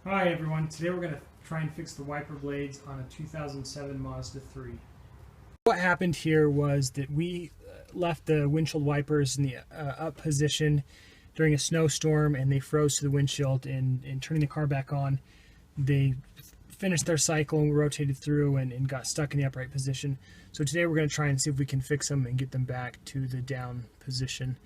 Hi everyone, today we're going to try and fix the wiper blades on a 2007 Mazda 3. What happened here was that we left the windshield wipers in the up position during a snowstorm and they froze to the windshield, and turning the car back on, they finished their cycle and rotated through and got stuck in the upright position. So today we're going to try and see if we can fix them and get them back to the down position.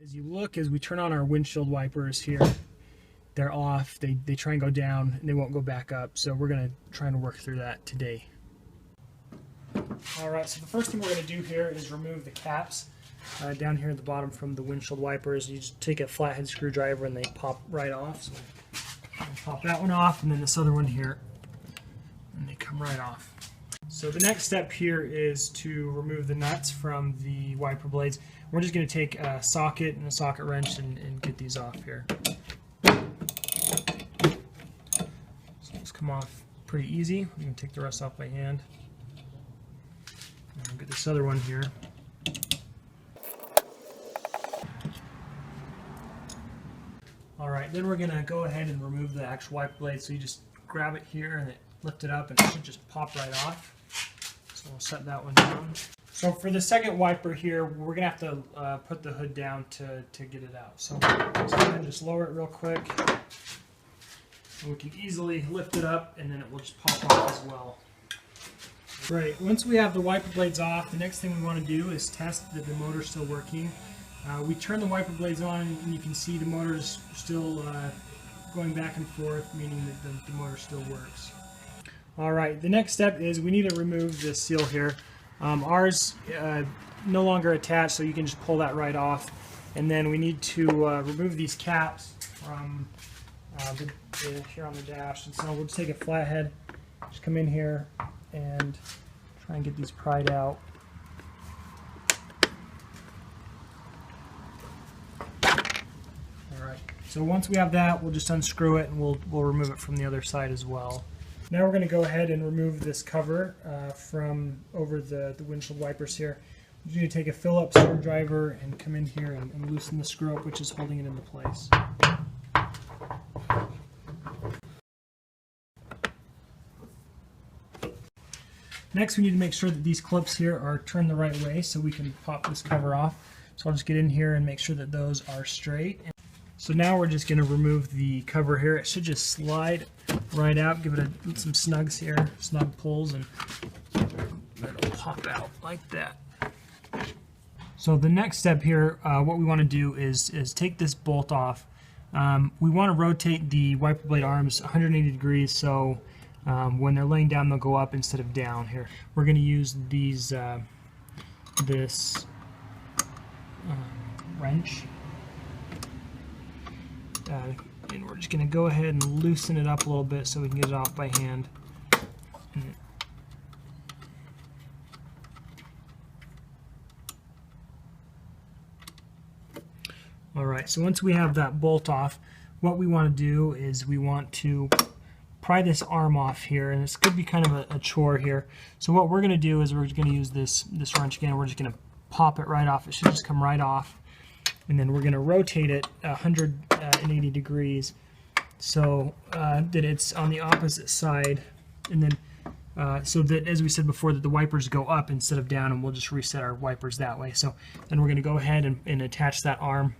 As we turn on our windshield wipers here, they're off. They try and go down and they won't go back up. So we're going to try and work through that today. Alright, so the first thing we're going to do here is remove the caps down here at the bottom from the windshield wipers. You just take a flathead screwdriver and they pop right off. So I'll pop that one off, and then this other one here, and they come right off. So the next step here is to remove the nuts from the wiper blades. We're just going to take a socket and a socket wrench and get these off here. So these come off pretty easy. You can take the rest off by hand. And I'll get this other one here. Alright, then we're going to go ahead and remove the actual wiper blade. So you just grab it here and lift it up and it should just pop right off. So we'll set that one down. So for the second wiper here, we're going to have to put the hood down to get it out. So let's go ahead and just lower it real quick. And we can easily lift it up and then it will just pop off as well. Right, once we have the wiper blades off, the next thing we want to do is test that the motor's still working. We turn the wiper blades on and you can see the motor's still going back and forth, meaning that the motor still works. Alright, the next step is we need to remove this seal here. Ours no longer attached, so you can just pull that right off. And then we need to remove these caps from here on the dash. And so we'll just take a flathead, just come in here and try and get these pried out. Alright, so once we have that, we'll just unscrew it and we'll remove it from the other side as well. Now we're going to go ahead and remove this cover from over the windshield wipers here. You're going to take a Phillips screwdriver and come in here and loosen the screw up, which is holding it into place. Next, we need to make sure that these clips here are turned the right way so we can pop this cover off. So I'll just get in here and make sure that those are straight. So now we're just going to remove the cover here. It should just slide right out. Give it some snugs here, snug pulls, and it'll pop out like that. So the next step here, what we want to do is take this bolt off. We want to rotate the wiper blade arms 180 degrees so when they're laying down they'll go up instead of down here. We're going to use these this wrench. And we're just going to go ahead and loosen it up a little bit so we can get it off by hand. Alright, so once we have that bolt off, what we want to do is we want to pry this arm off here, and this could be kind of a chore here. So what we're going to do is we're going to use this wrench again. We're just going to pop it right off. It should just come right off. And then we're going to rotate it 180 degrees so that it's on the opposite side, and then so that, as we said before, that the wipers go up instead of down, and we'll just reset our wipers that way. So then we're going to go ahead and attach that arm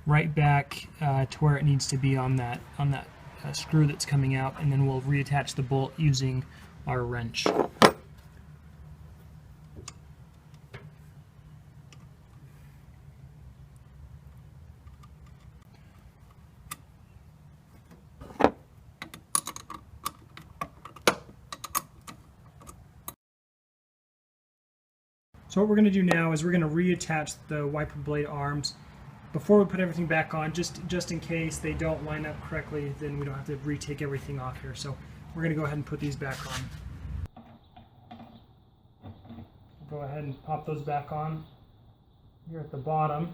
right back to where it needs to be on that screw that's coming out, and then we'll reattach the bolt using our wrench. So what we're going to do now is we're going to reattach the wiper blade arms before we put everything back on, just in case they don't line up correctly. Then we don't have to retake everything off here. So we're going to go ahead and put these back on. Go ahead and pop those back on here at the bottom.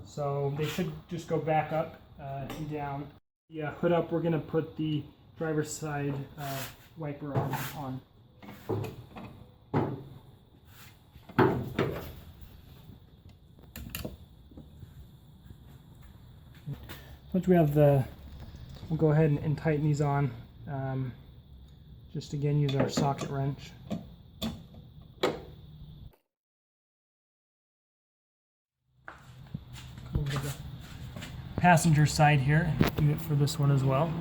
So they should just go back up and down. The hood up, we're going to put the driver's side wiper on. Once we have we'll go ahead and tighten these on. Just again use our socket wrench. Over to the passenger side here, do it for this one as well.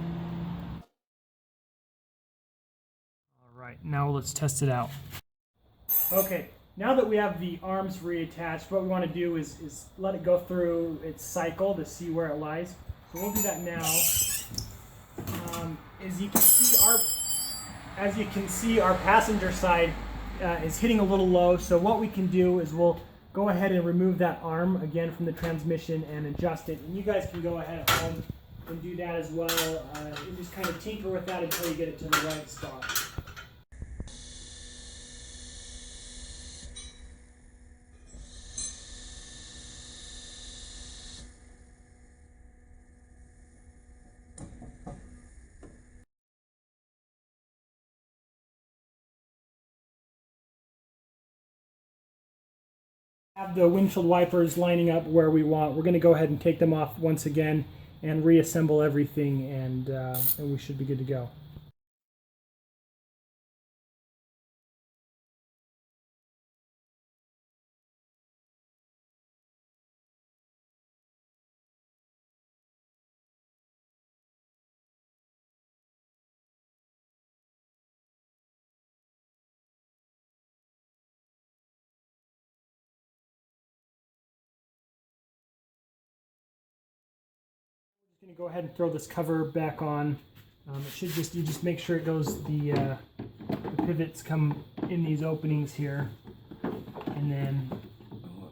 Alright, now let's test it out. Okay, now that we have the arms reattached, what we want to do is let it go through its cycle to see where it lies. So we'll do that now. As you can see, our passenger side is hitting a little low. So what we can do is we'll go ahead and remove that arm again from the transmission and adjust it. And you guys can go ahead at home and do that as well. And just kind of tinker with that until you get it to the right spot. Have the windshield wipers lining up where we want. We're going to go ahead and take them off once again and reassemble everything, and we should be good to go. Going to go ahead and throw this cover back on. You just make sure it goes, the pivots come in these openings here, and then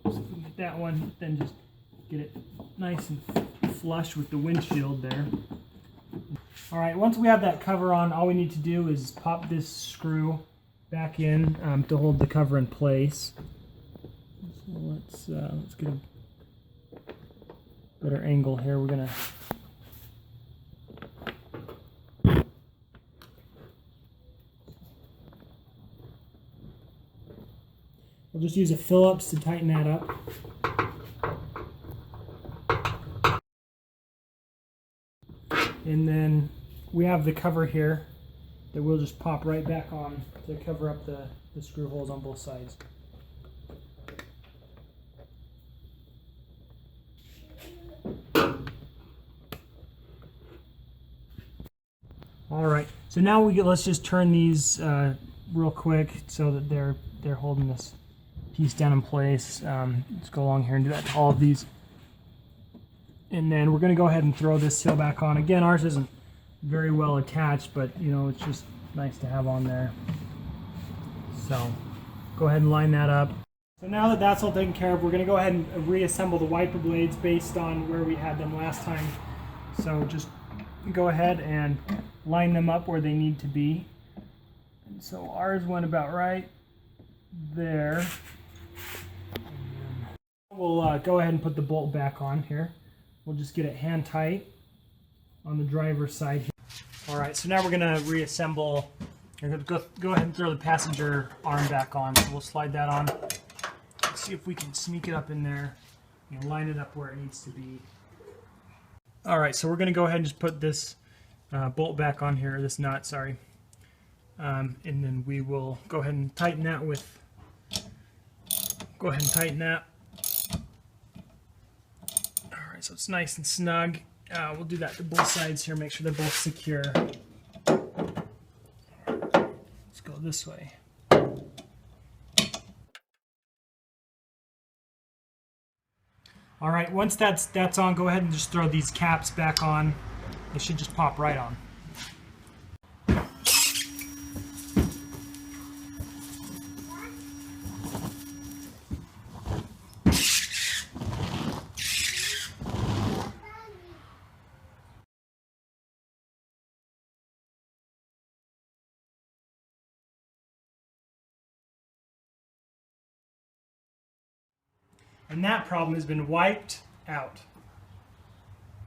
if we can get that one, then just get it nice and flush with the windshield there. All right, once we have that cover on, all we need to do is pop this screw back in to hold the cover in place. So let's get a better angle here. We're gonna we'll just use a Phillips to tighten that up. And then we have the cover here that we'll just pop right back on to cover up the screw holes on both sides. All right, so now let's just turn these real quick so that they're holding this piece down in place. Let's go along here and do that to all of these. And then we're going to go ahead and throw this seal back on. Again, ours isn't very well attached, but you know, it's just nice to have on there. So go ahead and line that up. So now that that's all taken care of, we're going to go ahead and reassemble the wiper blades based on where we had them last time. So just go ahead and line them up where they need to be. And so ours went about right there. We'll go ahead and put the bolt back on here. We'll just get it hand tight on the driver's side here. All right, so now we're going to reassemble. We're going to go ahead and throw the passenger arm back on. So we'll slide that on. Let's see if we can sneak it up in there and line it up where it needs to be. All right, so we're going to go ahead and just put this bolt back on here, this nut, sorry. And then we will go ahead and tighten that All right, so it's nice and snug. We'll do that to both sides here, make sure they're both secure. Let's go this way. All right, once that's on, go ahead and just throw these caps back on. They should just pop right on. And that problem has been wiped out.